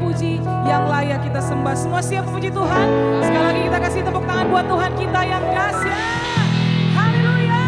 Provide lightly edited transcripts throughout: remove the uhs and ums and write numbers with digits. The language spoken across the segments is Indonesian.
puji yang layak kita sembah. Semua siap memuji Tuhan? Sekali lagi kita kasih tepuk tangan buat Tuhan kita yang dahsyat. Haleluya.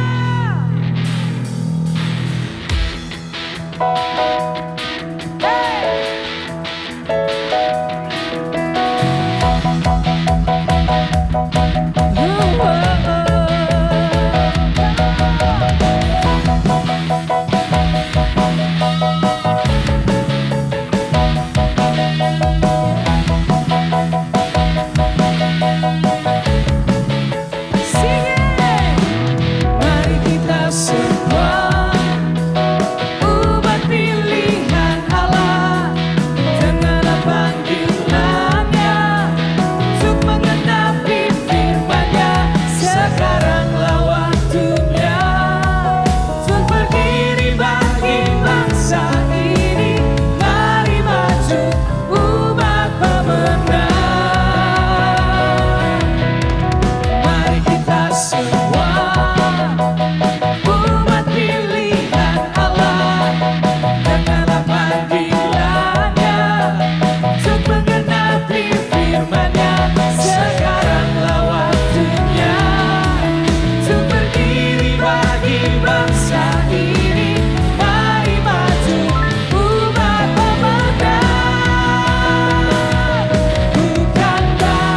Mari kita semua umat pilihan Allah, dengarlah panggilannya untuk menggenapi firman-Nya. Sekaranglah waktunya berdiri bagi bangsa ini. Mari maju umat pemenang. Semuanya bukan lagi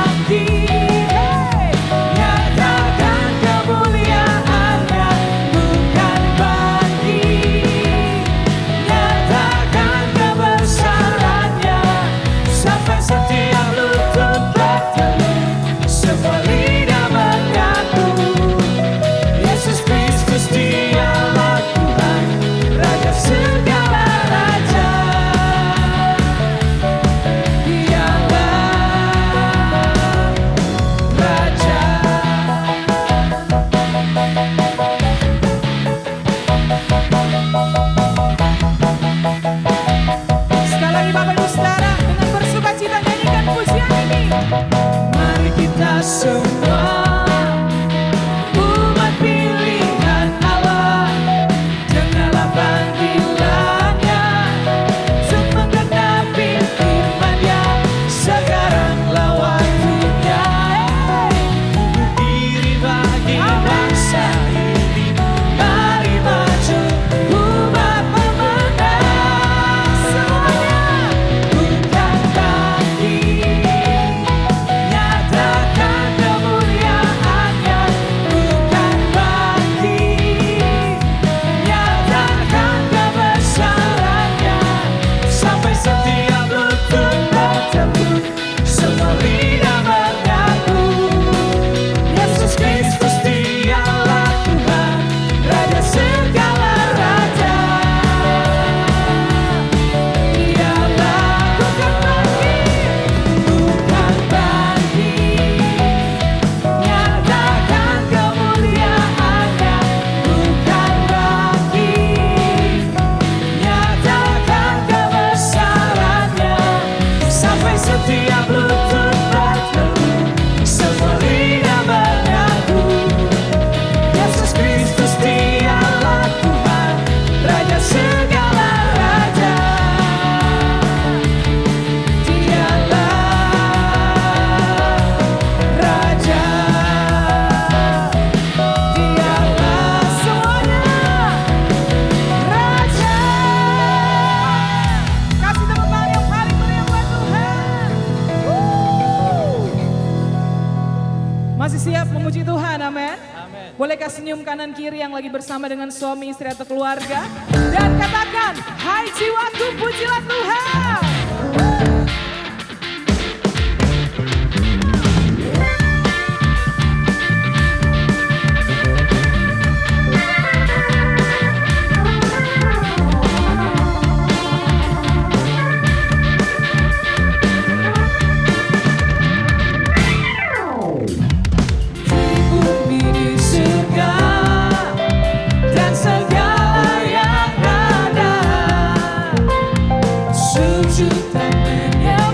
masih siap memuji Tuhan, amin. Bolehkah senyum kanan kiri yang lagi bersama dengan suami, istri atau keluarga, dan katakan, hai jiwaku pujilah Tuhan. Segala yang ada, sujud dan menyembah.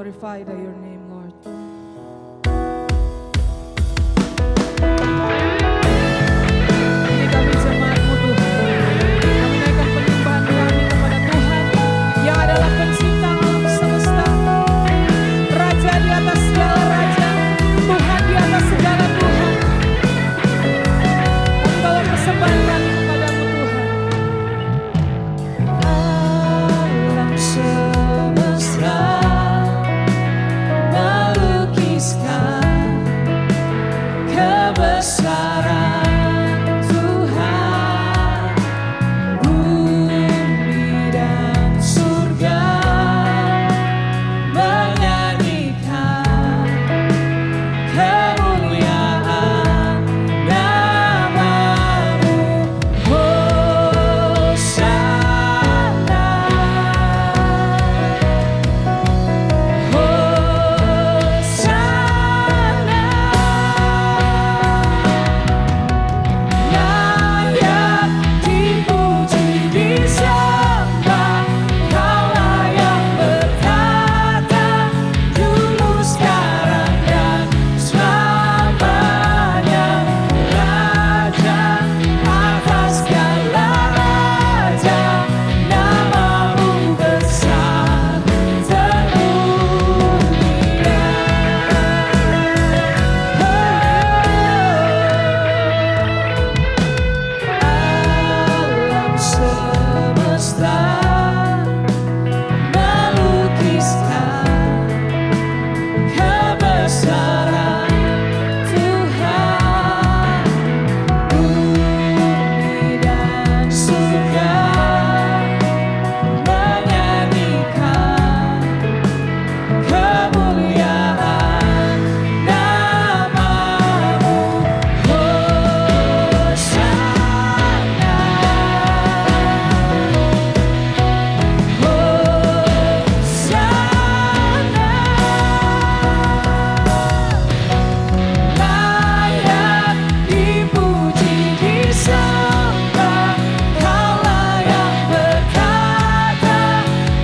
glorified are your name, Lord. Ini kami jemaat-Mu Tuhan. Kami naikkan penyembahan kami kepada Tuhan yang adalah pencipta alam semesta, Raja di atas segala raja, Tuhan di atas segala Tuhan. Kami bawa persembahan kami kepadamu Tuhan. Alam semesta melukiskan kebesaran Tuhan, bumi dan surga menyanyikan kemuliaan nama-Mu. Hosana, Hosana, layak dipuji disembah, Kaulah yang bertata dulu sekarang dan selamanya, Raja atas segala raja, nama-Mu besar termulia. Alam semesta melukiskan kebesaran Tuhan, bumi dan surga menyanyikan kemuliaan nama-Mu. Hosana, layak dipuji disembah, Kaulah yang bertata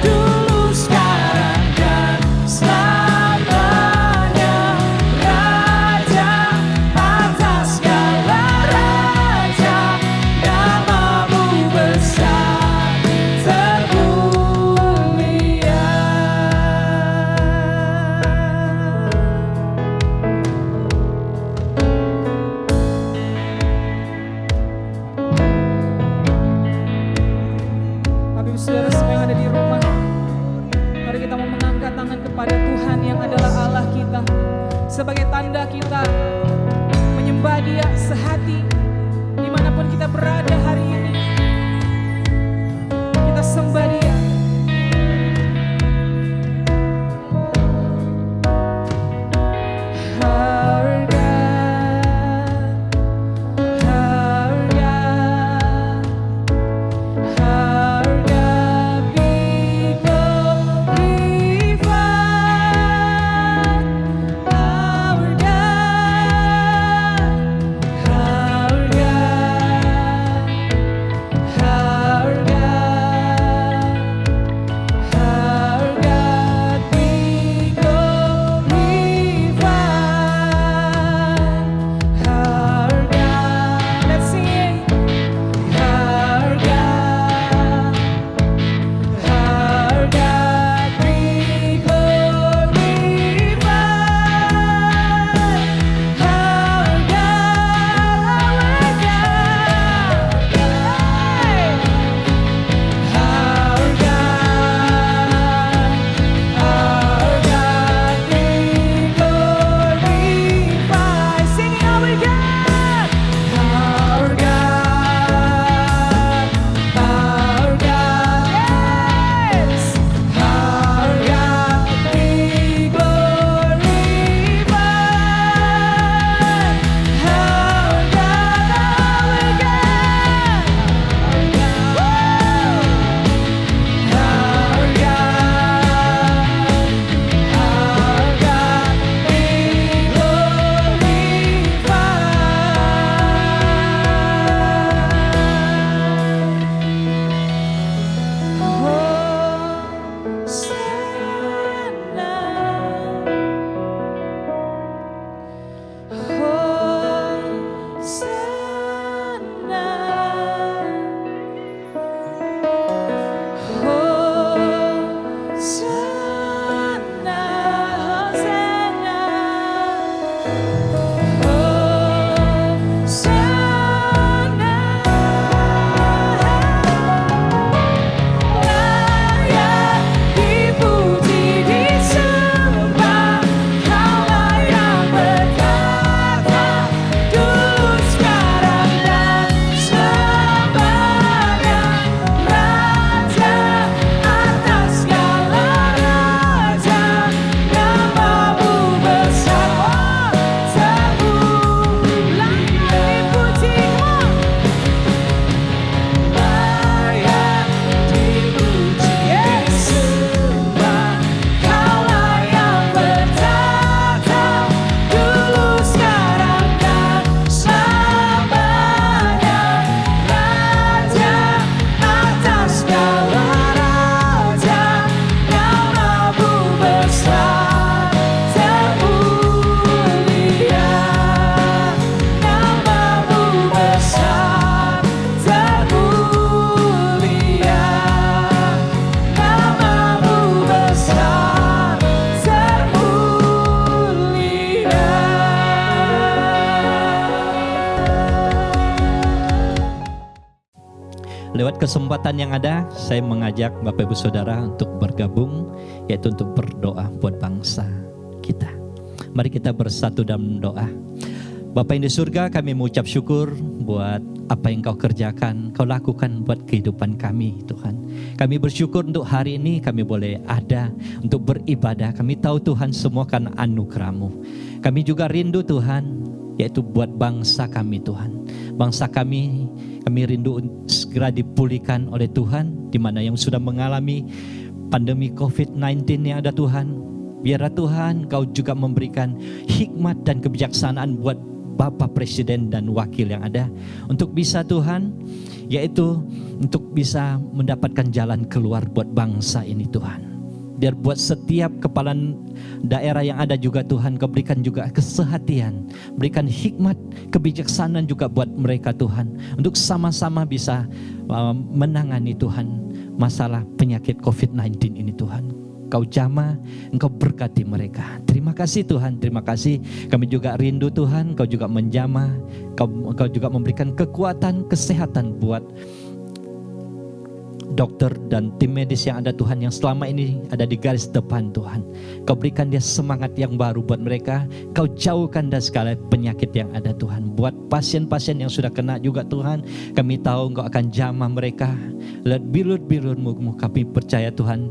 dulu sekarang dan selamanya, Raja atas segala raja, nama-Mu besar termulia. Bapak Ibu Saudara semua yang ada di rumah, mari kita mau mengangkat tangan kepada Tuhan yang adalah Allah kita, sebagai tanda kita menyembah Dia sehati dimanapun kita berada hari ini. Kita sembah Dia. Our God, our God, our God be glorified. Our God, our God, our God. lewat kesempatan yang ada, saya mengajak Bapak Ibu Saudara untuk bergabung, yaitu untuk berdoa buat bangsa kita. Mari kita bersatu dalam doa. Bapa yang di surga, kami mengucap syukur buat apa yang Kau kerjakan, Kau lakukan buat kehidupan kami, Tuhan. Kami bersyukur untuk hari ini kami boleh ada untuk beribadah. Kami tahu Tuhan semua karena anugerah-Mu. Kami juga rindu Tuhan, yaitu buat bangsa kami Tuhan. Bangsa kami rindu segera dipulihkan oleh Tuhan, di mana yang sudah mengalami pandemi COVID-19 yang ada Tuhan. Biarlah Tuhan Kau juga memberikan hikmat dan kebijaksanaan buat Bapak Presiden dan Wakil yang ada, untuk bisa Tuhan, yaitu untuk bisa mendapatkan jalan keluar buat bangsa ini Tuhan. Biar buat setiap kepala daerah yang ada juga Tuhan, Kau berikan juga kesehatan, berikan hikmat, kebijaksanaan juga buat mereka Tuhan, untuk sama-sama bisa menangani Tuhan masalah penyakit COVID-19 ini Tuhan. Kau jamah, Engkau berkati mereka. Terima kasih Tuhan, terima kasih. Kami juga rindu Tuhan, Kau juga menjamah, Kau juga memberikan kekuatan, kesehatan buat dokter dan tim medis yang ada Tuhan, yang selama ini ada di garis depan Tuhan. Kau berikan dia semangat yang baru buat mereka. Kau jauhkan dari segala penyakit yang ada Tuhan. Buat pasien-pasien yang sudah kena juga Tuhan, kami tahu Engkau akan jamah mereka. Lihat bilur-bilur-Mu, kami percaya Tuhan,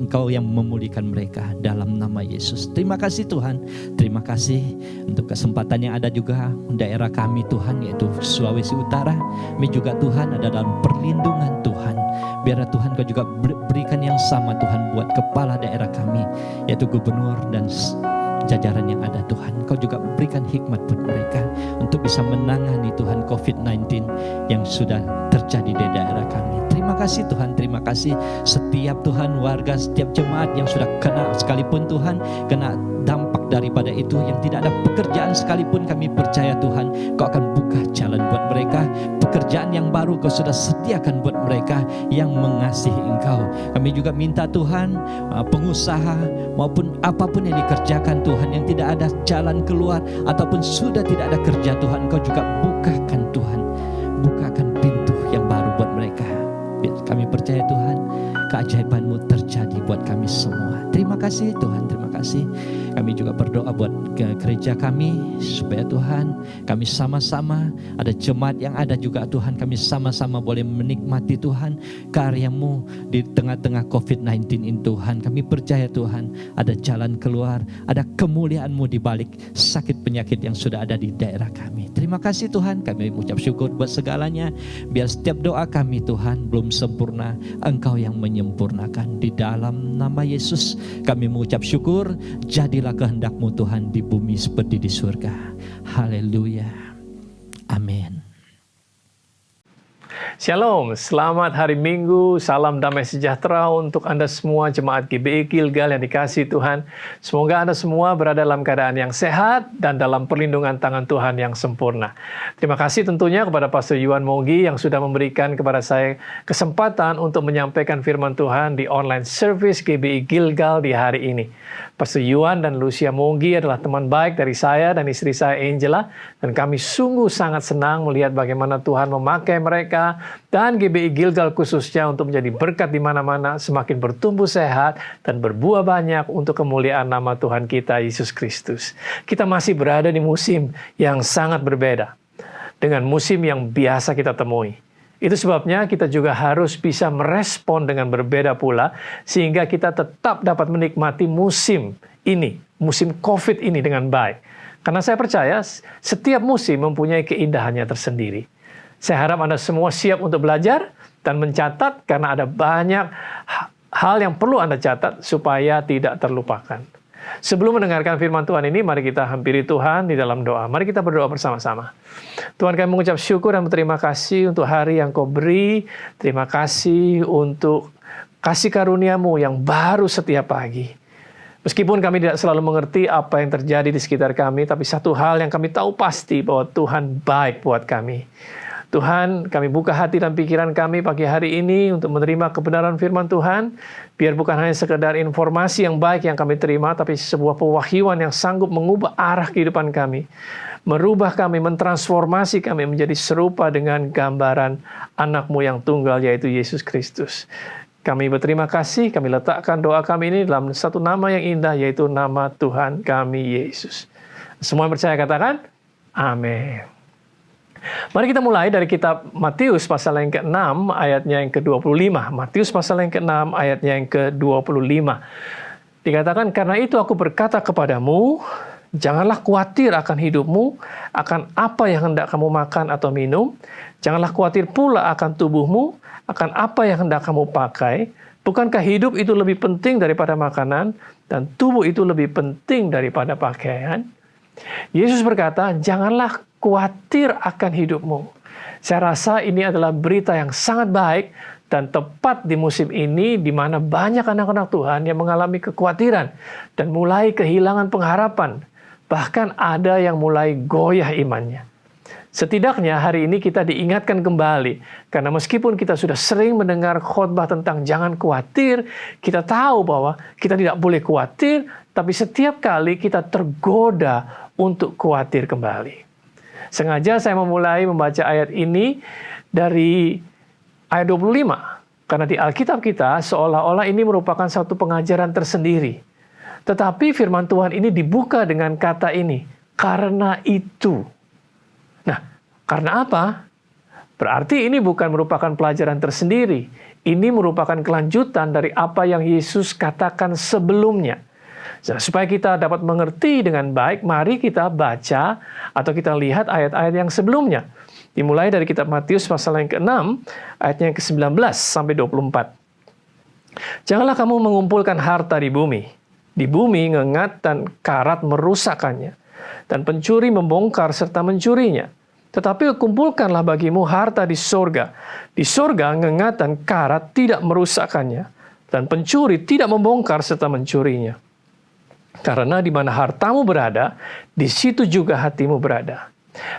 Engkau yang memulihkan mereka dalam nama Yesus. Terima kasih Tuhan, terima kasih untuk kesempatan yang ada juga daerah kami Tuhan, yaitu Sulawesi Utara. Kami juga Tuhan ada dalam perlindungan Tuhan. Biarlah Tuhan Kau juga berikan yang sama Tuhan buat kepala daerah kami, yaitu gubernur dan jajaran yang ada Tuhan. Kau juga berikan hikmat buat mereka untuk bisa menangani Tuhan COVID-19 yang sudah terjadi di daerah kami. Terima kasih Tuhan, terima kasih setiap Tuhan warga, setiap jemaat yang sudah kena sekalipun Tuhan, kena dampak daripada itu, yang tidak ada pekerjaan sekalipun, kami percaya Tuhan Kau akan buka jalan buat mereka. Pekerjaan yang baru Kau sudah sediakan buat mereka yang mengasihi Engkau. Kami juga minta Tuhan, pengusaha maupun apapun yang dikerjakan Tuhan, yang tidak ada jalan keluar ataupun sudah tidak ada kerja Tuhan, Kau juga bukakan Tuhan, bukakan pintu yang baru buat mereka. Kami percaya Tuhan, keajaiban-Mu terjadi buat kami semua. Terima kasih Tuhan, terima kasih. Kami juga berdoa buat gereja kami, supaya Tuhan kami sama-sama, ada jemaat yang ada juga Tuhan, kami sama-sama boleh menikmati Tuhan karya-Mu di tengah-tengah COVID-19 ini Tuhan. Kami percaya Tuhan ada jalan keluar, ada kemuliaan-Mu di balik sakit penyakit yang sudah ada di daerah kami. Terima kasih Tuhan, kami mengucap syukur buat segalanya. Biar setiap doa kami Tuhan belum sempurna, Engkau yang menyempurnakan. Di dalam nama Yesus kami mengucap syukur. Jadilah kehendak-Mu Tuhan di bumi seperti di surga. Haleluya. Amin. Shalom, selamat hari Minggu, salam damai sejahtera untuk Anda semua jemaat GBI Gilgal yang dikasihi Tuhan. Semoga Anda semua berada dalam keadaan yang sehat dan dalam perlindungan tangan Tuhan yang sempurna. Terima kasih tentunya kepada Pastor Yuan Mogi yang sudah memberikan kepada saya kesempatan untuk menyampaikan firman Tuhan di online service GBI Gilgal di hari ini. Pastor Yuan dan Lucia Mogi adalah teman baik dari saya dan istri saya Angela, dan kami sungguh sangat senang melihat bagaimana Tuhan memakai mereka dan GBI Gilgal khususnya untuk menjadi berkat di mana-mana, semakin bertumbuh sehat dan berbuah banyak untuk kemuliaan nama Tuhan kita Yesus Kristus. Kita masih berada di musim yang sangat berbeda dengan musim yang biasa kita temui. Itu sebabnya kita juga harus bisa merespon dengan berbeda pula, sehingga kita tetap dapat menikmati musim ini, musim COVID ini dengan baik. Karena saya percaya setiap musim mempunyai keindahannya tersendiri. Saya harap Anda semua siap untuk belajar dan mencatat, karena ada banyak hal yang perlu Anda catat supaya tidak terlupakan. Sebelum mendengarkan firman Tuhan ini, mari kita hampiri Tuhan di dalam doa. Mari kita berdoa bersama-sama. Tuhan, kami mengucap syukur dan berterima kasih untuk hari yang Kau beri. Terima kasih untuk kasih karunia-Mu yang baru setiap pagi. Meskipun kami tidak selalu mengerti apa yang terjadi di sekitar kami, tapi satu hal yang kami tahu pasti, bahwa Tuhan baik buat kami. Tuhan, kami buka hati dan pikiran kami pagi hari ini untuk menerima kebenaran firman Tuhan. Biar bukan hanya sekedar informasi yang baik yang kami terima, tapi sebuah pewahyuan yang sanggup mengubah arah kehidupan kami. Merubah kami, mentransformasi kami menjadi serupa dengan gambaran anak-Mu yang tunggal, yaitu Yesus Kristus. Kami berterima kasih, kami letakkan doa kami ini dalam satu nama yang indah, yaitu nama Tuhan kami, Yesus. Semua yang percaya katakan, amin. Mari kita mulai dari kitab Matius pasal yang ke-6 ayatnya yang ke-25. Matius pasal yang ke-6 ayatnya yang ke-25. Dikatakan, karena itu aku berkata kepadamu, janganlah khawatir akan hidupmu, akan apa yang hendak kamu makan atau minum. Janganlah khawatir pula akan tubuhmu, akan apa yang hendak kamu pakai. Bukankah hidup itu lebih penting daripada makanan, dan tubuh itu lebih penting daripada pakaian? Yesus berkata, janganlah khawatir akan hidupmu. Saya rasa ini adalah berita yang sangat baik dan tepat di musim ini di mana banyak anak-anak Tuhan yang mengalami kekhawatiran dan mulai kehilangan pengharapan. Bahkan ada yang mulai goyah imannya. Setidaknya hari ini kita diingatkan kembali, karena meskipun kita sudah sering mendengar khotbah tentang jangan khawatir, kita tahu bahwa kita tidak boleh khawatir, tapi setiap kali kita tergoda untuk khawatir kembali. Sengaja saya memulai membaca ayat ini dari ayat 25, karena di Alkitab kita seolah-olah ini merupakan satu pengajaran tersendiri. Tetapi firman Tuhan ini dibuka dengan kata ini, karena itu. Nah, karena apa? Berarti ini bukan merupakan pelajaran tersendiri. Ini merupakan kelanjutan dari apa yang Yesus katakan sebelumnya. Nah, supaya kita dapat mengerti dengan baik, mari kita baca atau kita lihat ayat-ayat yang sebelumnya. Dimulai dari kitab Matius pasal yang ke-6, ayatnya yang ke-19 sampai 24. Janganlah kamu mengumpulkan harta di bumi. Di bumi ngengat dan karat merusakkannya, dan pencuri membongkar serta mencurinya. Tetapi kumpulkanlah bagimu harta di sorga. Di sorga ngengat dan karat tidak merusakkannya, dan pencuri tidak membongkar serta mencurinya. Karena di mana hartamu berada, di situ juga hatimu berada.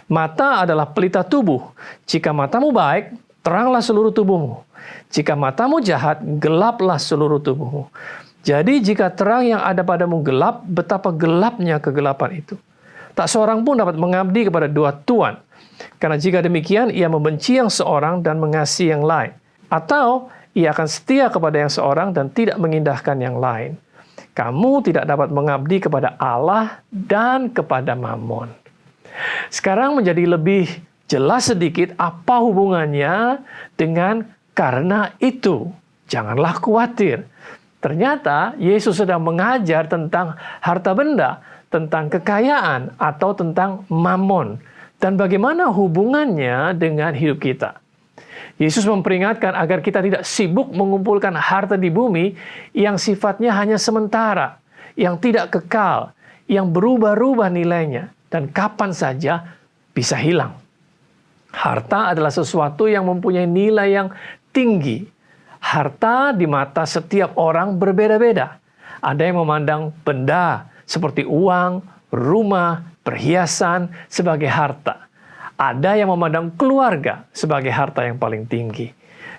Mata adalah pelita tubuh. Jika matamu baik, teranglah seluruh tubuhmu. Jika matamu jahat, gelaplah seluruh tubuhmu. Jadi jika terang yang ada padamu gelap, betapa gelapnya kegelapan itu. Tak seorang pun dapat mengabdi kepada dua tuan. Karena jika demikian, ia membenci yang seorang dan mengasihi yang lain. Atau ia akan setia kepada yang seorang dan tidak mengindahkan yang lain. Kamu tidak dapat mengabdi kepada Allah dan kepada Mammon. Sekarang menjadi lebih jelas sedikit apa hubungannya dengan karena itu. Janganlah khawatir. Ternyata Yesus sedang mengajar tentang harta benda, tentang kekayaan, atau tentang Mammon. Dan bagaimana hubungannya dengan hidup kita. Yesus memperingatkan agar kita tidak sibuk mengumpulkan harta di bumi yang sifatnya hanya sementara, yang tidak kekal, yang berubah-ubah nilainya, dan kapan saja bisa hilang. Harta adalah sesuatu yang mempunyai nilai yang tinggi. Harta di mata setiap orang berbeda-beda. Ada yang memandang benda seperti uang, rumah, perhiasan sebagai harta. Ada yang memandang keluarga sebagai harta yang paling tinggi.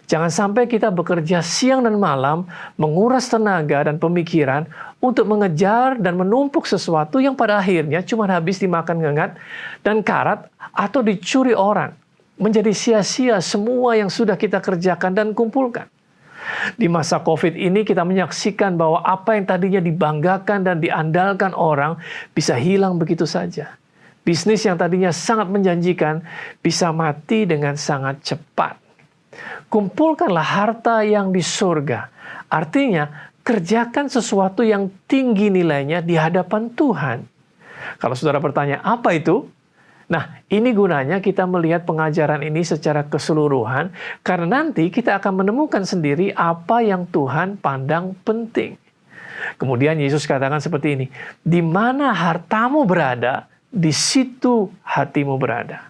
Jangan sampai kita bekerja siang dan malam, menguras tenaga dan pemikiran untuk mengejar dan menumpuk sesuatu yang pada akhirnya cuma habis dimakan ngengat dan karat atau dicuri orang. Menjadi sia-sia semua yang sudah kita kerjakan dan kumpulkan. Di masa COVID ini kita menyaksikan bahwa apa yang tadinya dibanggakan dan diandalkan orang bisa hilang begitu saja. Bisnis yang tadinya sangat menjanjikan bisa mati dengan sangat cepat. Kumpulkanlah harta yang di surga. Artinya, kerjakan sesuatu yang tinggi nilainya di hadapan Tuhan. Kalau saudara bertanya, apa itu? Nah, ini gunanya kita melihat pengajaran ini secara keseluruhan, karena nanti kita akan menemukan sendiri apa yang Tuhan pandang penting. Kemudian Yesus katakan seperti ini, di mana hartamu berada, di situ hatimu berada.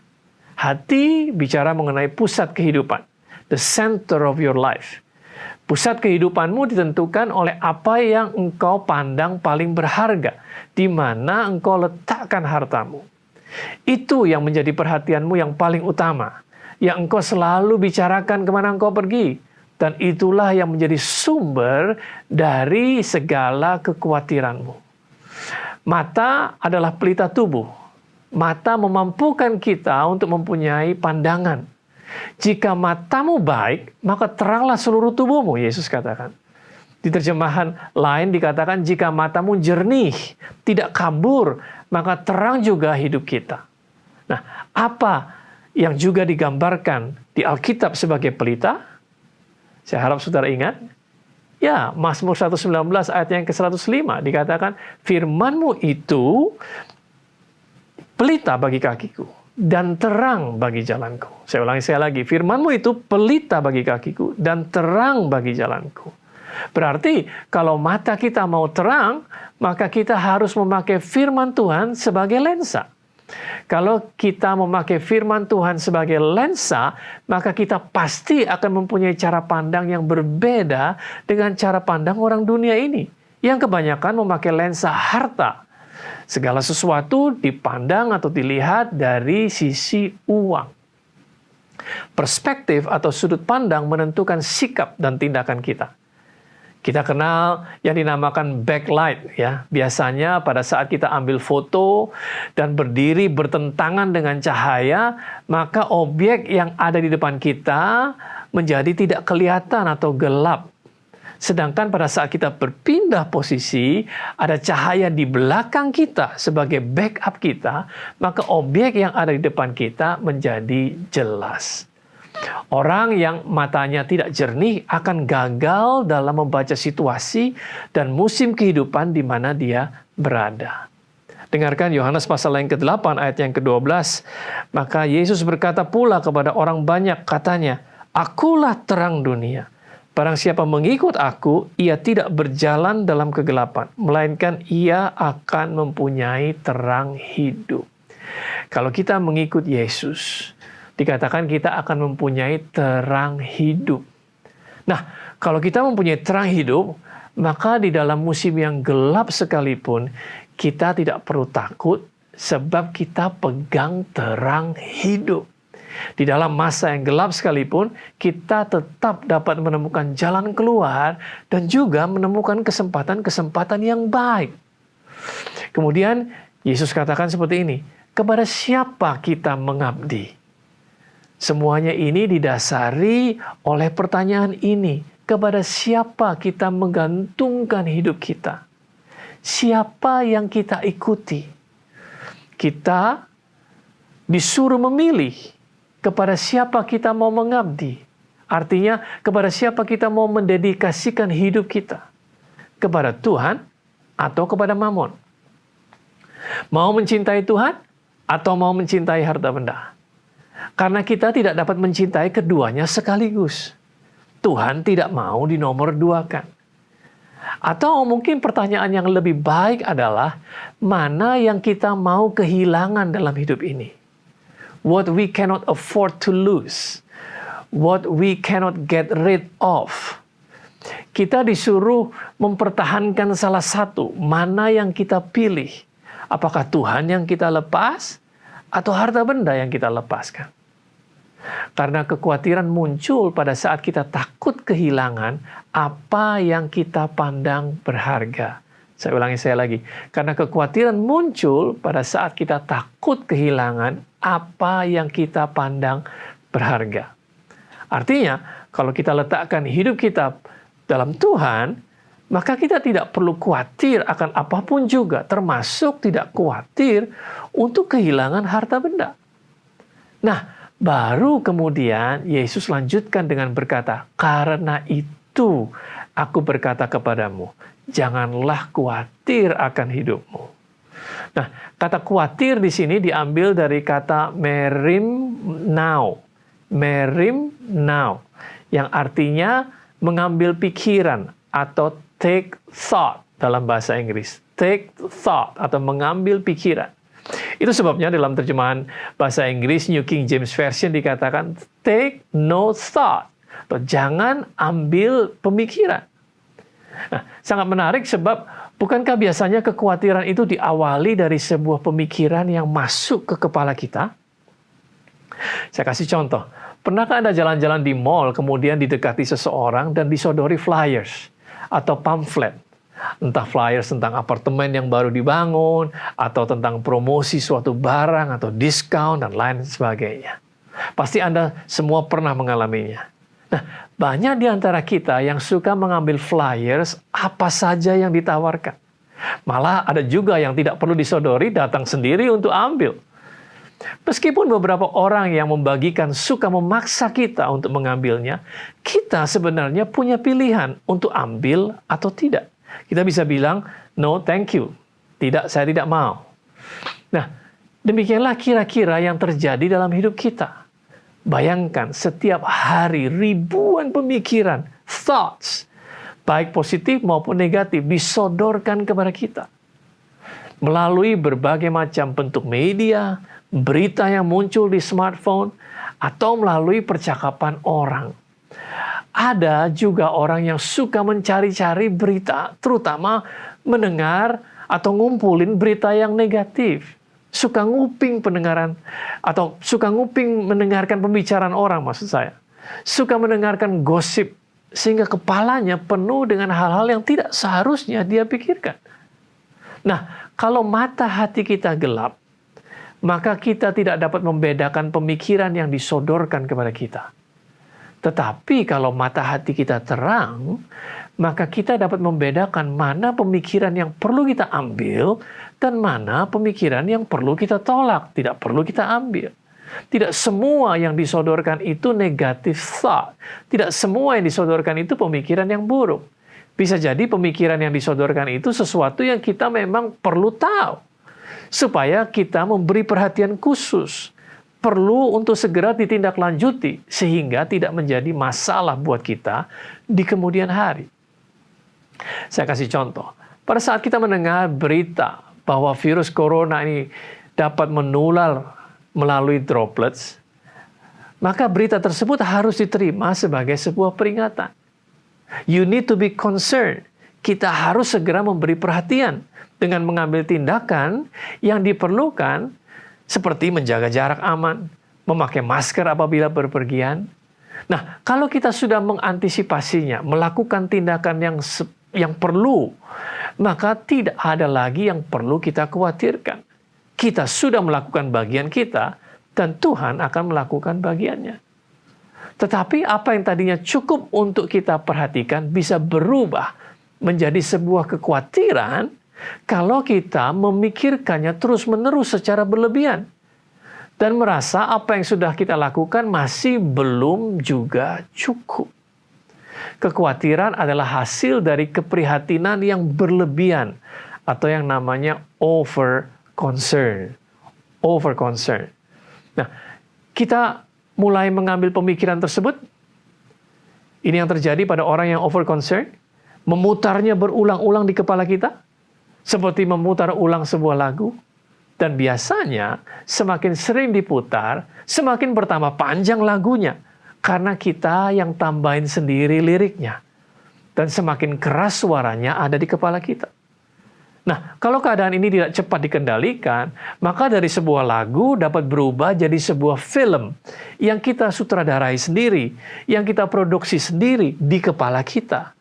Hati bicara mengenai pusat kehidupan, the center of your life. Pusat kehidupanmu ditentukan oleh apa yang engkau pandang paling berharga, di mana engkau letakkan hartamu. Itu yang menjadi perhatianmu yang paling utama. yang engkau selalu bicarakan kemana engkau pergi. Dan itulah yang menjadi sumber dari segala kekhawatiranmu. Mata adalah pelita tubuh. Mata memampukan kita untuk mempunyai pandangan. Jika matamu baik, maka teranglah seluruh tubuhmu, Yesus katakan. Di terjemahan lain dikatakan, jika matamu jernih, tidak kabur, maka terang juga hidup kita. Nah, apa yang juga digambarkan di Alkitab sebagai pelita? Saya harap saudara ingat. Ya, Mazmur 119 ayat yang ke-105 dikatakan, firman-Mu itu pelita bagi kakiku dan terang bagi jalanku. Saya ulangi sekali lagi, firman-Mu itu pelita bagi kakiku dan terang bagi jalanku. Berarti kalau mata kita mau terang, maka kita harus memakai firman Tuhan sebagai lensa. Kalau kita memakai firman Tuhan sebagai lensa, maka kita pasti akan mempunyai cara pandang yang berbeda dengan cara pandang orang dunia ini, yang kebanyakan memakai lensa harta. Segala sesuatu dipandang atau dilihat dari sisi uang. Perspektif atau sudut pandang menentukan sikap dan tindakan kita. Kita kenal yang dinamakan backlight, ya. Biasanya pada saat kita ambil foto dan berdiri bertentangan dengan cahaya, maka objek yang ada di depan kita menjadi tidak kelihatan atau gelap. Sedangkan pada saat kita berpindah posisi, ada cahaya di belakang kita sebagai backup kita, maka objek yang ada di depan kita menjadi jelas. Orang yang matanya tidak jernih akan gagal dalam membaca situasi dan musim kehidupan di mana dia berada. Dengarkan Yohanes pasal yang ke-8 ayat yang ke-12. Maka Yesus berkata pula kepada orang banyak, katanya, "Akulah terang dunia. Barang siapa mengikut aku, ia tidak berjalan dalam kegelapan, melainkan ia akan mempunyai terang hidup." Kalau kita mengikut Yesus, dikatakan kita akan mempunyai terang hidup. Nah, kalau kita mempunyai terang hidup, maka di dalam musim yang gelap sekalipun, kita tidak perlu takut sebab kita pegang terang hidup. Di dalam masa yang gelap sekalipun, kita tetap dapat menemukan jalan keluar dan juga menemukan kesempatan-kesempatan yang baik. Kemudian, Yesus katakan seperti ini, kepada siapa kita mengabdi? Semuanya ini didasari oleh pertanyaan ini. Kepada siapa kita menggantungkan hidup kita? Siapa yang kita ikuti? Kita disuruh memilih kepada siapa kita mau mengabdi. Artinya, kepada siapa kita mau mendedikasikan hidup kita. Kepada Tuhan atau kepada Mamon. Mau mencintai Tuhan atau mau mencintai harta benda? Karena kita tidak dapat mencintai keduanya sekaligus. Tuhan tidak mau dinomor duakan. Atau mungkin pertanyaan yang lebih baik adalah, mana yang kita mau kehilangan dalam hidup ini? What we cannot afford to lose. What we cannot get rid of. Kita disuruh mempertahankan salah satu, mana yang kita pilih. Apakah Tuhan yang kita lepas? Atau harta benda yang kita lepaskan. Karena kekhawatiran muncul pada saat kita takut kehilangan apa yang kita pandang berharga. Saya ulangi sekali lagi. Karena kekhawatiran muncul pada saat kita takut kehilangan apa yang kita pandang berharga. Artinya, kalau kita letakkan hidup kita dalam Tuhan, maka kita tidak perlu khawatir akan apapun juga, termasuk tidak khawatir untuk kehilangan harta benda. Nah, baru kemudian Yesus lanjutkan dengan berkata, karena itu aku berkata kepadamu, janganlah khawatir akan hidupmu. Nah, kata khawatir di sini diambil dari kata merimnao. Merimnao, yang artinya mengambil pikiran atau take thought dalam bahasa Inggris. Take thought atau mengambil pikiran. Itu sebabnya dalam terjemahan bahasa Inggris New King James Version dikatakan take no thought. Atau jangan ambil pemikiran. Nah, sangat menarik sebab bukankah biasanya kekhawatiran itu diawali dari sebuah pemikiran yang masuk ke kepala kita? Saya kasih contoh. Pernahkah Anda jalan-jalan di mall, kemudian didekati seseorang dan disodori flyers atau pamflet? Entah flyers tentang apartemen yang baru dibangun, atau tentang promosi suatu barang, atau diskon, dan lain sebagainya. Pasti Anda semua pernah mengalaminya. Nah, banyak di antara kita yang suka mengambil flyers apa saja yang ditawarkan. Malah ada juga yang tidak perlu disodori, datang sendiri untuk ambil. Meskipun beberapa orang yang membagikan suka memaksa kita untuk mengambilnya, kita sebenarnya punya pilihan untuk ambil atau tidak. Kita bisa bilang, no thank you. Tidak, saya tidak mau. Nah, demikianlah kira-kira yang terjadi dalam hidup kita. Bayangkan setiap hari ribuan pemikiran, thoughts, baik positif maupun negatif, disodorkan kepada kita. Melalui berbagai macam bentuk media, berita yang muncul di smartphone, atau melalui percakapan orang. Ada juga orang yang suka mencari-cari berita, terutama mendengar atau ngumpulin berita yang negatif. Suka nguping pendengaran, atau suka nguping mendengarkan pembicaraan orang maksud saya. Suka mendengarkan gosip, sehingga kepalanya penuh dengan hal-hal yang tidak seharusnya dia pikirkan. Nah, kalau mata hati kita gelap, maka kita tidak dapat membedakan pemikiran yang disodorkan kepada kita. Tetapi kalau mata hati kita terang, maka kita dapat membedakan mana pemikiran yang perlu kita ambil dan mana pemikiran yang perlu kita tolak, tidak perlu kita ambil. Tidak semua yang disodorkan itu negative thought. Tidak semua yang disodorkan itu pemikiran yang buruk. Bisa jadi pemikiran yang disodorkan itu sesuatu yang kita memang perlu tahu, supaya kita memberi perhatian khusus. Perlu untuk segera ditindaklanjuti, sehingga tidak menjadi masalah buat kita di kemudian hari. Saya kasih contoh. Pada saat kita mendengar berita bahwa virus corona ini dapat menular melalui droplets, maka berita tersebut harus diterima sebagai sebuah peringatan. You need to be concerned. Kita harus segera memberi perhatian dengan mengambil tindakan yang diperlukan, seperti menjaga jarak aman, memakai masker apabila berpergian. Nah, kalau kita sudah mengantisipasinya, melakukan tindakan yang perlu, maka tidak ada lagi yang perlu kita khawatirkan. Kita sudah melakukan bagian kita, dan Tuhan akan melakukan bagiannya. Tetapi apa yang tadinya cukup untuk kita perhatikan bisa berubah menjadi sebuah kekhawatiran kalau kita memikirkannya terus-menerus secara berlebihan dan merasa apa yang sudah kita lakukan masih belum juga cukup. Kekhawatiran adalah hasil dari keprihatinan yang berlebihan atau yang namanya over concern. Over concern. Nah, kita mulai mengambil pemikiran tersebut. Ini yang terjadi pada orang yang over concern, memutarnya berulang-ulang di kepala kita. Seperti memutar ulang sebuah lagu. Dan biasanya semakin sering diputar, semakin bertambah panjang lagunya. Karena kita yang tambahin sendiri liriknya. Dan semakin keras suaranya ada di kepala kita. Nah, kalau keadaan ini tidak cepat dikendalikan, maka dari sebuah lagu dapat berubah jadi sebuah film yang kita sutradarai sendiri, yang kita produksi sendiri di kepala kita.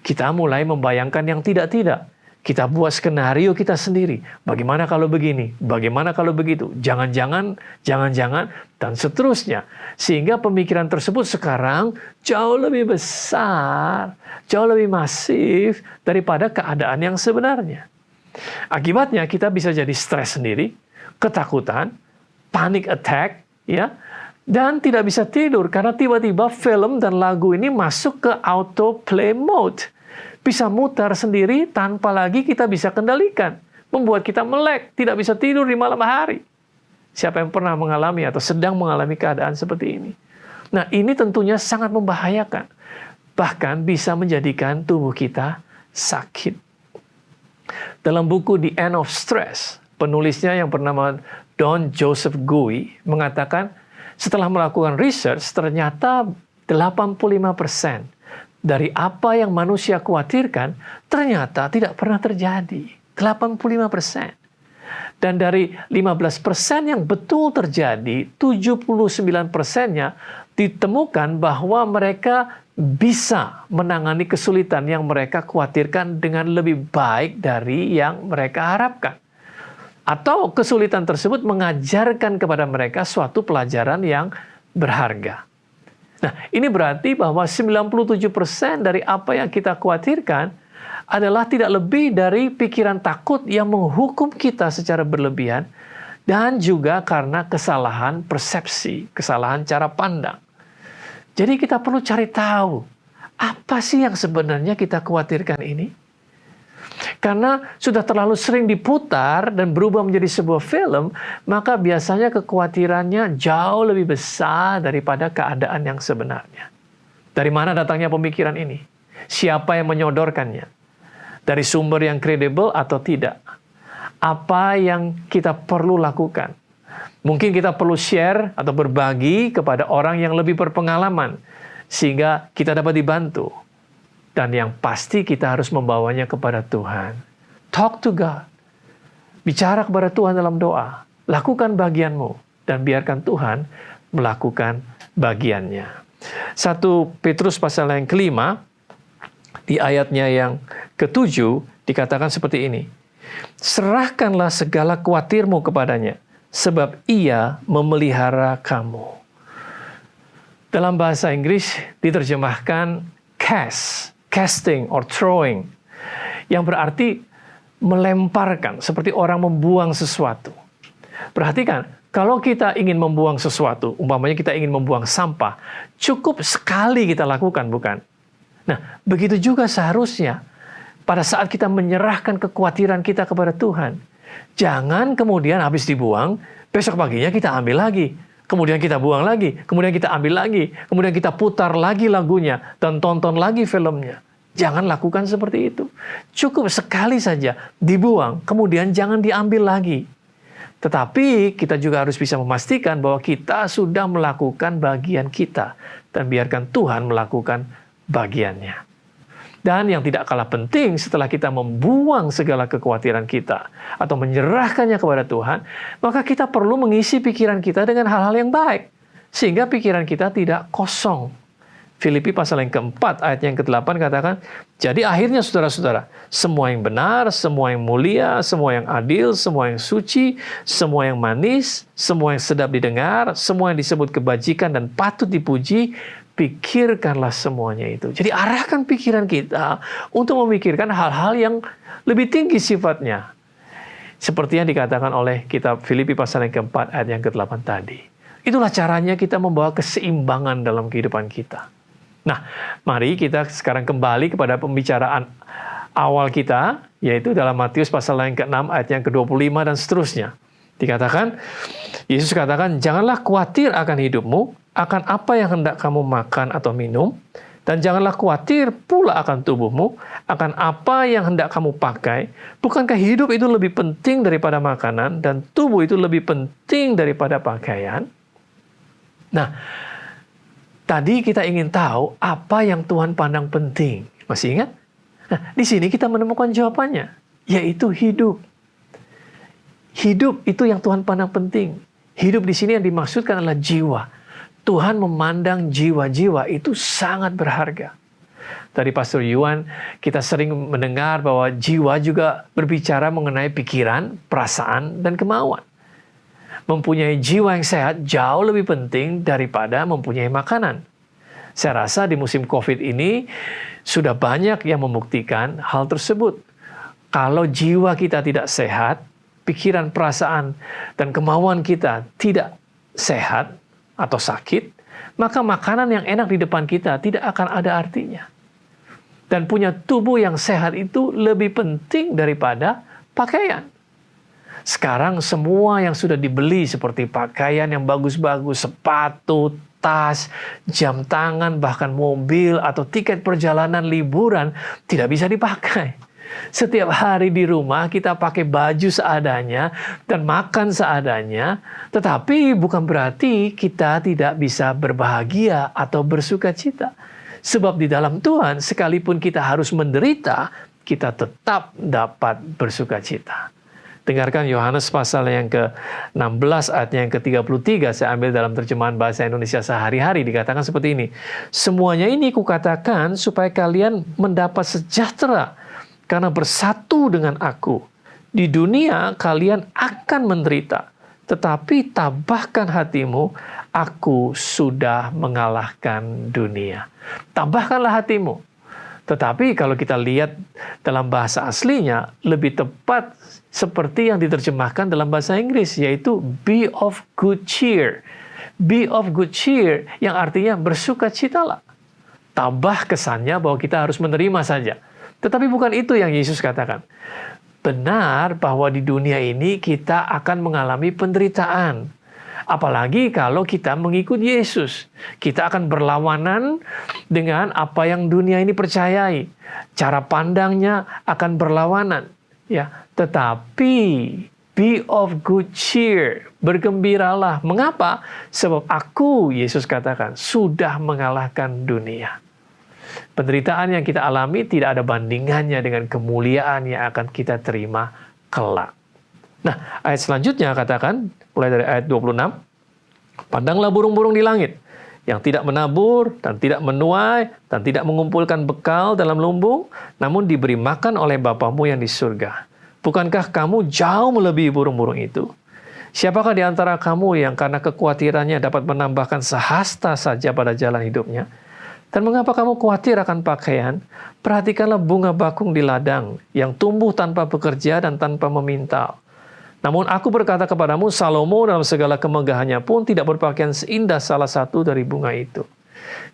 Kita mulai membayangkan yang tidak-tidak. Kita buat skenario kita sendiri. Bagaimana kalau begini? Bagaimana kalau begitu? Jangan-jangan, jangan-jangan, dan seterusnya. Sehingga pemikiran tersebut sekarang jauh lebih besar, jauh lebih masif daripada keadaan yang sebenarnya. Akibatnya kita bisa jadi stres sendiri, ketakutan, panic attack, ya, dan tidak bisa tidur karena tiba-tiba film dan lagu ini masuk ke autoplay mode. Bisa mutar sendiri tanpa lagi kita bisa kendalikan. Membuat kita melek, tidak bisa tidur di malam hari. Siapa yang pernah mengalami atau sedang mengalami keadaan seperti ini? Nah, ini tentunya sangat membahayakan. Bahkan bisa menjadikan tubuh kita sakit. Dalam buku The End of Stress, penulisnya yang bernama Don Joseph Gouy mengatakan, setelah melakukan research, ternyata 85% dari apa yang manusia khawatirkan ternyata tidak pernah terjadi. 85%. Dan dari 15% yang betul terjadi, 79%-nya ditemukan bahwa mereka bisa menangani kesulitan yang mereka khawatirkan dengan lebih baik dari yang mereka harapkan. Atau kesulitan tersebut mengajarkan kepada mereka suatu pelajaran yang berharga. Nah, ini berarti bahwa 97% dari apa yang kita khawatirkan adalah tidak lebih dari pikiran takut yang menghukum kita secara berlebihan dan juga karena kesalahan persepsi, kesalahan cara pandang. Jadi kita perlu cari tahu, apa sih yang sebenarnya kita khawatirkan ini? Karena sudah terlalu sering diputar dan berubah menjadi sebuah film, maka biasanya kekhawatirannya jauh lebih besar daripada keadaan yang sebenarnya. Dari mana datangnya pemikiran ini? Siapa yang menyodorkannya? Dari sumber yang kredibel atau tidak? Apa yang kita perlu lakukan? Mungkin kita perlu share atau berbagi kepada orang yang lebih berpengalaman, sehingga kita dapat dibantu. Dan yang pasti kita harus membawanya kepada Tuhan. Talk to God. Bicara kepada Tuhan dalam doa. Lakukan bagianmu. Dan biarkan Tuhan melakukan bagiannya. 1 Petrus pasal yang kelima, di ayatnya yang ke-7, dikatakan seperti ini. Serahkanlah segala khawatirmu kepadanya, sebab ia memelihara kamu. Dalam bahasa Inggris diterjemahkan casting or throwing, yang berarti melemparkan, seperti orang membuang sesuatu. Perhatikan, kalau kita ingin membuang sesuatu, umpamanya kita ingin membuang sampah, cukup sekali kita lakukan, bukan? Nah, begitu juga seharusnya pada saat kita menyerahkan kekhawatiran kita kepada Tuhan. Jangan kemudian habis dibuang, besok paginya kita ambil lagi. Kemudian kita buang lagi, kemudian kita ambil lagi, kemudian kita putar lagi lagunya, dan tonton lagi filmnya. Jangan lakukan seperti itu. Cukup sekali saja dibuang, kemudian jangan diambil lagi. Tetapi kita juga harus bisa memastikan bahwa kita sudah melakukan bagian kita, dan biarkan Tuhan melakukan bagiannya. Dan yang tidak kalah penting, setelah kita membuang segala kekhawatiran kita atau menyerahkannya kepada Tuhan, maka kita perlu mengisi pikiran kita dengan hal-hal yang baik, sehingga pikiran kita tidak kosong. Filipi pasal yang keempat, ayat yang ke-8 katakan, jadi akhirnya saudara-saudara, semua yang benar, semua yang mulia, semua yang adil, semua yang suci, semua yang manis, semua yang sedap didengar, semua yang disebut kebajikan dan patut dipuji, pikirkanlah semuanya itu. Jadi arahkan pikiran kita untuk memikirkan hal-hal yang lebih tinggi sifatnya. Seperti yang dikatakan oleh kitab Filipi pasal yang keempat ayat yang ke-8 tadi. Itulah caranya kita membawa keseimbangan dalam kehidupan kita. Nah, mari kita sekarang kembali kepada pembicaraan awal kita, yaitu dalam Matius pasal yang ke-6 ayat yang ke-25 dan seterusnya. Dikatakan, Yesus katakan, janganlah khawatir akan hidupmu, akan apa yang hendak kamu makan atau minum, dan janganlah khawatir pula akan tubuhmu, akan apa yang hendak kamu pakai. Bukankah hidup itu lebih penting daripada makanan, dan tubuh itu lebih penting daripada pakaian? Nah, tadi kita ingin tahu apa yang Tuhan pandang penting. Masih ingat? Nah, di sini kita menemukan jawabannya, yaitu hidup. Hidup itu yang Tuhan pandang penting. Hidup di sini yang dimaksudkan adalah jiwa. Tuhan memandang jiwa-jiwa itu sangat berharga. Dari Pastor Yuan, kita sering mendengar bahwa jiwa juga berbicara mengenai pikiran, perasaan, dan kemauan. Mempunyai jiwa yang sehat jauh lebih penting daripada mempunyai makanan. Saya rasa di musim COVID ini sudah banyak yang membuktikan hal tersebut. Kalau jiwa kita tidak sehat, pikiran, perasaan, dan kemauan kita tidak sehat atau sakit, maka makanan yang enak di depan kita tidak akan ada artinya. Dan punya tubuh yang sehat itu lebih penting daripada pakaian. Sekarang semua yang sudah dibeli seperti pakaian yang bagus-bagus, sepatu, tas, jam tangan, bahkan mobil atau tiket perjalanan liburan tidak bisa dipakai. Setiap hari di rumah kita pakai baju seadanya dan makan seadanya, tetapi bukan berarti kita tidak bisa berbahagia atau bersuka cita. Sebab di dalam Tuhan, sekalipun kita harus menderita, kita tetap dapat bersuka cita. Dengarkan Yohanes pasal yang ke-16 ayatnya yang ke-33. Saya ambil dalam terjemahan bahasa Indonesia sehari-hari. Dikatakan seperti ini. Semuanya ini kukatakan supaya kalian mendapat sejahtera karena bersatu dengan aku. Di dunia kalian akan menderita. Tetapi tabahkan hatimu, aku sudah mengalahkan dunia. Tabahkanlah hatimu. Tetapi kalau kita lihat dalam bahasa aslinya, lebih tepat seperti yang diterjemahkan dalam bahasa Inggris, yaitu be of good cheer. Be of good cheer, yang artinya bersukacitalah. Tabah kesannya bahwa kita harus menerima saja. Tetapi bukan itu yang Yesus katakan. Benar bahwa di dunia ini kita akan mengalami penderitaan. Apalagi kalau kita mengikut Yesus. Kita akan berlawanan dengan apa yang dunia ini percayai. Cara pandangnya akan berlawanan. Ya, tetapi be of good cheer. Bergembiralah. Mengapa? Sebab aku, Yesus katakan, sudah mengalahkan dunia. Penderitaan yang kita alami tidak ada bandingannya dengan kemuliaan yang akan kita terima kelak. Nah, ayat selanjutnya katakan, mulai dari ayat 26, pandanglah burung-burung di langit, yang tidak menabur, dan tidak menuai, dan tidak mengumpulkan bekal dalam lumbung, namun diberi makan oleh Bapamu yang di surga. Bukankah kamu jauh melebihi burung-burung itu? Siapakah di antara kamu yang karena kekhawatirannya dapat menambahkan sehasta saja pada jalan hidupnya? Dan mengapa kamu khawatir akan pakaian? Perhatikanlah bunga bakung di ladang, yang tumbuh tanpa bekerja dan tanpa meminta. Namun aku berkata kepadamu, Salomo dalam segala kemegahannya pun tidak berpakaian seindah salah satu dari bunga itu.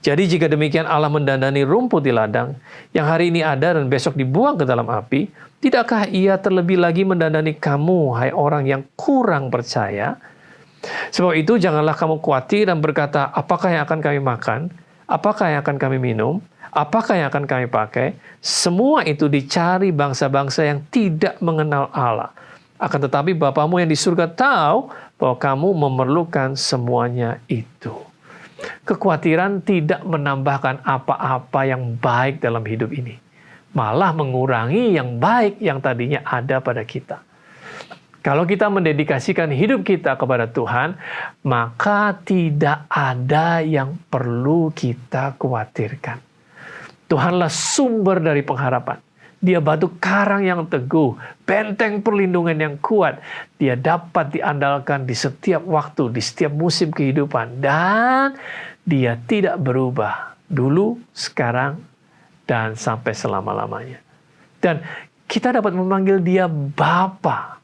Jadi jika demikian Allah mendandani rumput di ladang, yang hari ini ada dan besok dibuang ke dalam api, tidakkah Ia terlebih lagi mendandani kamu, hai orang yang kurang percaya? Sebab itu janganlah kamu khawatir dan berkata, apakah yang akan kami makan? Apakah yang akan kami minum? Apakah yang akan kami pakai? Semua itu dicari bangsa-bangsa yang tidak mengenal Allah. Akan tetapi Bapamu yang di surga tahu bahwa kamu memerlukan semuanya itu. Kekhawatiran tidak menambahkan apa-apa yang baik dalam hidup ini. Malah mengurangi yang baik yang tadinya ada pada kita. Kalau kita mendedikasikan hidup kita kepada Tuhan, maka tidak ada yang perlu kita khawatirkan. Tuhanlah sumber dari pengharapan. Dia batu karang yang teguh, benteng perlindungan yang kuat. Dia dapat diandalkan di setiap waktu, di setiap musim kehidupan. Dan dia tidak berubah. Dulu, sekarang, dan sampai selama-lamanya. Dan kita dapat memanggil dia Bapa.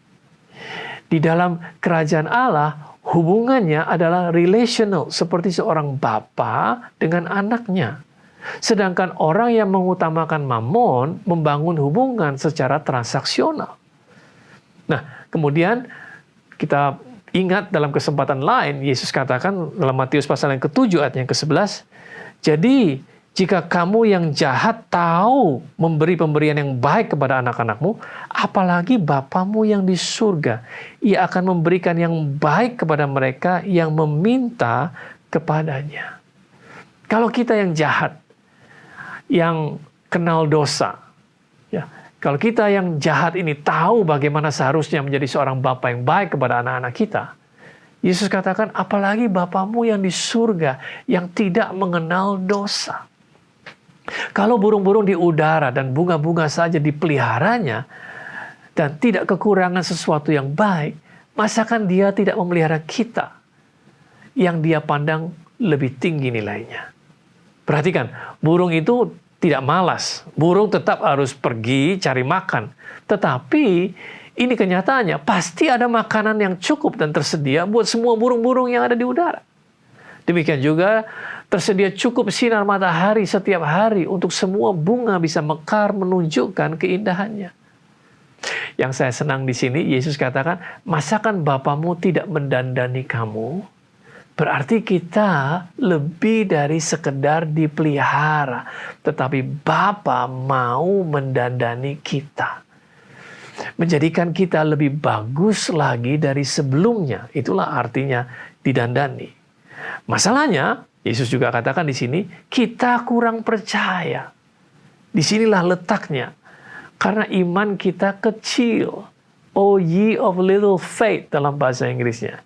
Di dalam kerajaan Allah, hubungannya adalah relational, seperti seorang bapa dengan anaknya. Sedangkan orang yang mengutamakan mamon membangun hubungan secara transaksional. Nah, kemudian kita ingat dalam kesempatan lain, Yesus katakan dalam Matius pasal yang ke-7 ayat yang ke-11, jadi jika kamu yang jahat tahu memberi pemberian yang baik kepada anak-anakmu, apalagi Bapamu yang di surga, Ia akan memberikan yang baik kepada mereka yang meminta kepadanya. Kalau kita yang jahat, yang kenal dosa, ya, kalau kita yang jahat ini tahu bagaimana seharusnya menjadi seorang Bapa yang baik kepada anak-anak kita, Yesus katakan, apalagi Bapamu yang di surga, yang tidak mengenal dosa. Kalau burung-burung di udara dan bunga-bunga saja dipeliharanya dan tidak kekurangan sesuatu yang baik, masakan dia tidak memelihara kita yang dia pandang lebih tinggi nilainya. Perhatikan, burung itu tidak malas. Burung tetap harus pergi cari makan. Tetapi ini kenyataannya, pasti ada makanan yang cukup dan tersedia buat semua burung-burung yang ada di udara. Demikian juga tersedia cukup sinar matahari setiap hari untuk semua bunga bisa mekar menunjukkan keindahannya. Yang saya senang di sini, Yesus katakan, masakan Bapamu tidak mendandani kamu? Berarti kita lebih dari sekedar dipelihara. Tetapi Bapa mau mendandani kita. Menjadikan kita lebih bagus lagi dari sebelumnya. Itulah artinya didandani. Masalahnya, Yesus juga katakan di sini, kita kurang percaya. Disinilah letaknya. Karena iman kita kecil. "O ye of little faith" dalam bahasa Inggrisnya.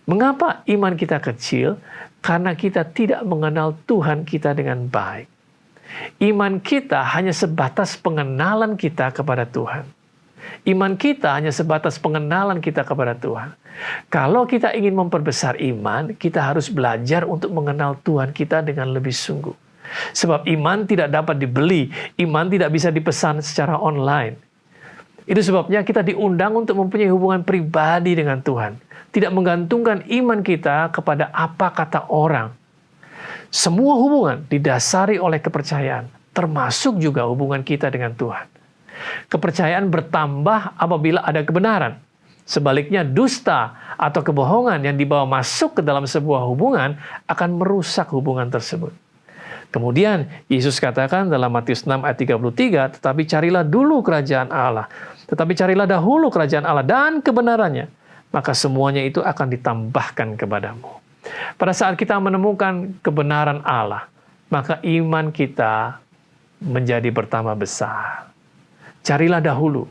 Mengapa iman kita kecil? Karena kita tidak mengenal Tuhan kita dengan baik. Iman kita hanya sebatas pengenalan kita kepada Tuhan. Iman kita hanya sebatas pengenalan kita kepada Tuhan. Kalau kita ingin memperbesar iman, kita harus belajar untuk mengenal Tuhan kita dengan lebih sungguh. Sebab iman tidak dapat dibeli, iman tidak bisa dipesan secara online. Itu sebabnya kita diundang untuk mempunyai hubungan pribadi dengan Tuhan. Tidak menggantungkan iman kita kepada apa kata orang. Semua hubungan didasari oleh kepercayaan, termasuk juga hubungan kita dengan Tuhan. Kepercayaan bertambah apabila ada kebenaran. Sebaliknya, dusta atau kebohongan yang dibawa masuk ke dalam sebuah hubungan akan merusak hubungan tersebut. Kemudian, Yesus katakan dalam Matius 6 ayat 33, "Tetapi carilah dulu kerajaan Allah. Tetapi carilah dahulu kerajaan Allah dan kebenarannya. Maka semuanya itu akan ditambahkan kepadamu." Pada saat kita menemukan kebenaran Allah, maka iman kita menjadi bertambah besar. Carilah dahulu,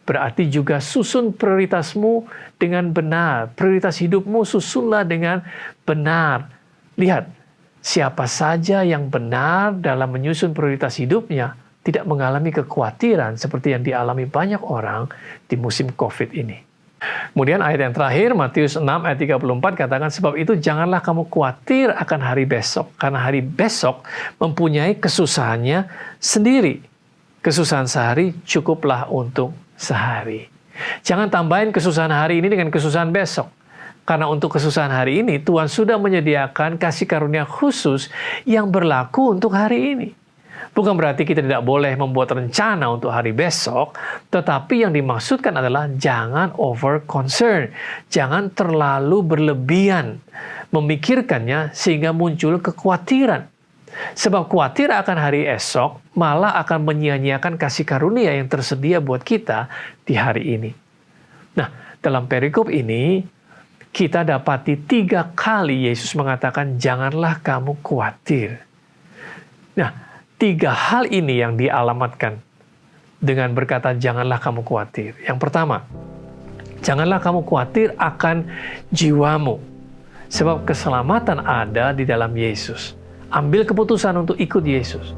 berarti juga susun prioritasmu dengan benar. Prioritas hidupmu susunlah dengan benar. Lihat, siapa saja yang benar dalam menyusun prioritas hidupnya tidak mengalami kekhawatiran seperti yang dialami banyak orang di musim COVID ini. Kemudian ayat yang terakhir, Matius 6 ayat 34 katakan, "Sebab itu janganlah kamu khawatir akan hari besok, karena hari besok mempunyai kesusahannya sendiri. Kesusahan sehari cukuplah untuk sehari." Jangan tambahin kesusahan hari ini dengan kesusahan besok. Karena untuk kesusahan hari ini, Tuhan sudah menyediakan kasih karunia khusus yang berlaku untuk hari ini. Bukan berarti kita tidak boleh membuat rencana untuk hari besok, tetapi yang dimaksudkan adalah jangan over concern. Jangan terlalu berlebihan memikirkannya sehingga muncul kekhawatiran. Sebab khawatir akan hari esok malah akan menyia-nyiakan kasih karunia yang tersedia buat kita di hari ini. Nah, dalam perikop ini, kita dapati 3 kali Yesus mengatakan, "Janganlah kamu khawatir." Nah, 3 hal ini yang dialamatkan dengan berkata, "Janganlah kamu khawatir." Yang pertama, janganlah kamu khawatir akan jiwamu. Sebab keselamatan ada di dalam Yesus. Ambil keputusan untuk ikut Yesus.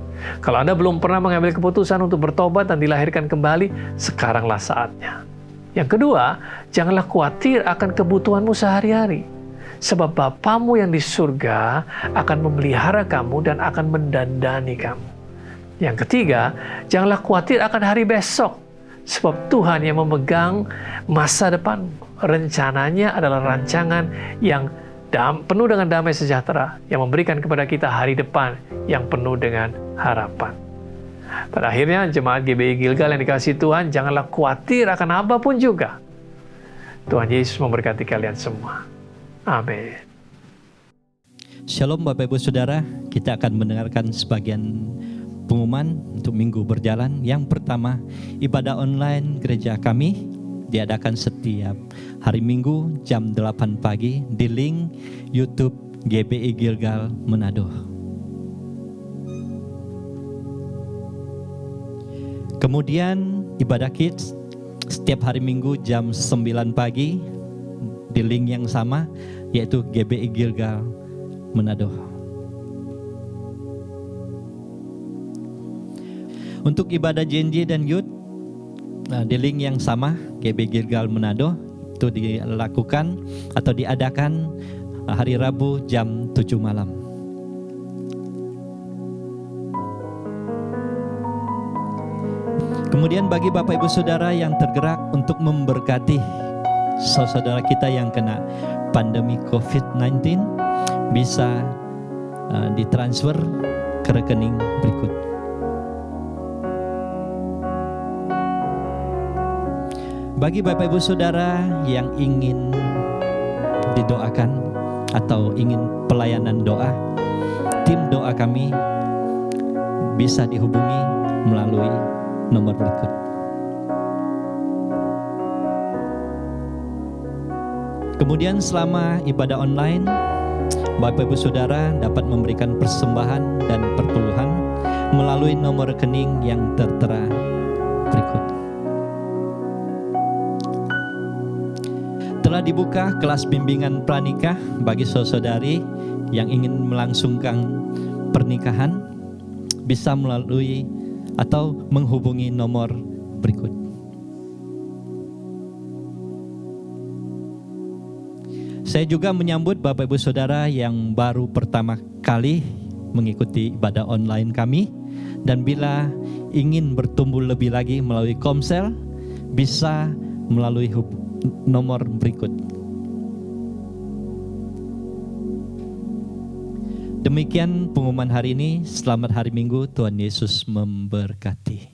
Kalau Anda belum pernah mengambil keputusan untuk bertobat dan dilahirkan kembali, sekaranglah saatnya. Yang kedua, janganlah khawatir akan kebutuhanmu sehari-hari. Sebab Bapamu yang di surga akan memelihara kamu dan akan mendandani kamu. Yang ketiga, janganlah khawatir akan hari besok. Sebab Tuhan yang memegang masa depan. Rencananya adalah rancangan yang penuh dengan damai sejahtera, yang memberikan kepada kita hari depan yang penuh dengan harapan. Pada akhirnya, jemaat GBI Gilgal yang dikasihi Tuhan, janganlah khawatir akan apapun juga. Tuhan Yesus memberkati kalian semua. Amin. Shalom Bapak Ibu Saudara, kita akan mendengarkan sebagian pengumuman untuk minggu berjalan. Yang pertama, ibadah online gereja kami diadakan setiap hari Minggu jam 8 pagi di link YouTube GBI Gilgal Manado. Kemudian ibadah kids setiap hari Minggu jam 9 pagi di link yang sama, yaitu GBI Gilgal Manado. Untuk ibadah JNJ dan Youth di link yang sama, GBI Gilgal Manado, itu dilakukan atau diadakan hari Rabu jam 7 malam. Kemudian bagi Bapak Ibu Saudara yang tergerak untuk memberkati saudara kita yang kena pandemi COVID-19, bisa ditransfer ke rekening berikut. Bagi Bapak Ibu Saudara yang ingin didoakan atau ingin pelayanan doa, tim doa kami bisa dihubungi melalui nomor berikut. Kemudian selama ibadah online, Bapak Ibu Saudara dapat memberikan persembahan dan perpuluhan melalui nomor rekening yang tertera berikut. telah dibuka kelas bimbingan pranikah bagi saudari yang ingin melangsungkan pernikahan, bisa melalui atau menghubungi nomor berikut. Saya juga menyambut Bapak Ibu Saudara yang baru pertama kali mengikuti ibadah online kami, dan bila ingin bertumbuh lebih lagi melalui Komsel, bisa melalui nomor berikut. Demikian pengumuman hari ini. Selamat hari Minggu, Tuhan Yesus memberkati.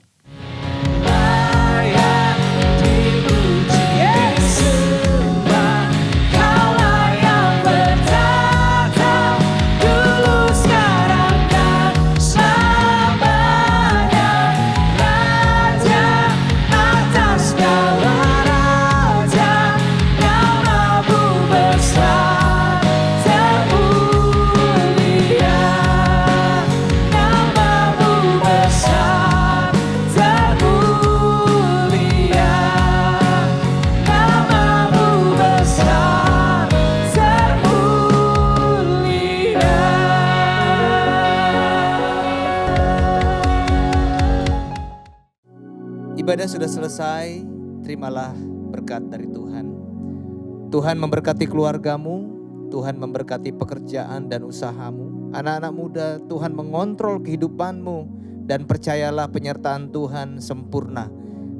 Ibadah sudah selesai, terimalah berkat dari Tuhan. Tuhan memberkati keluargamu, Tuhan memberkati pekerjaan dan usahamu. Anak-anak muda, Tuhan mengontrol kehidupanmu, dan percayalah penyertaan Tuhan sempurna.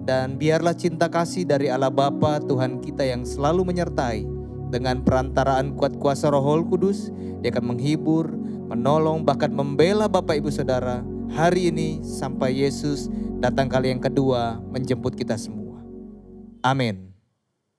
Dan biarlah cinta kasih dari Allah Bapa Tuhan kita yang selalu menyertai, dengan perantaraan kuat kuasa Roh Kudus, Dia akan menghibur, menolong, bahkan membela Bapak Ibu Saudara hari ini sampai Yesus datang kali yang kedua menjemput kita semua. Amin.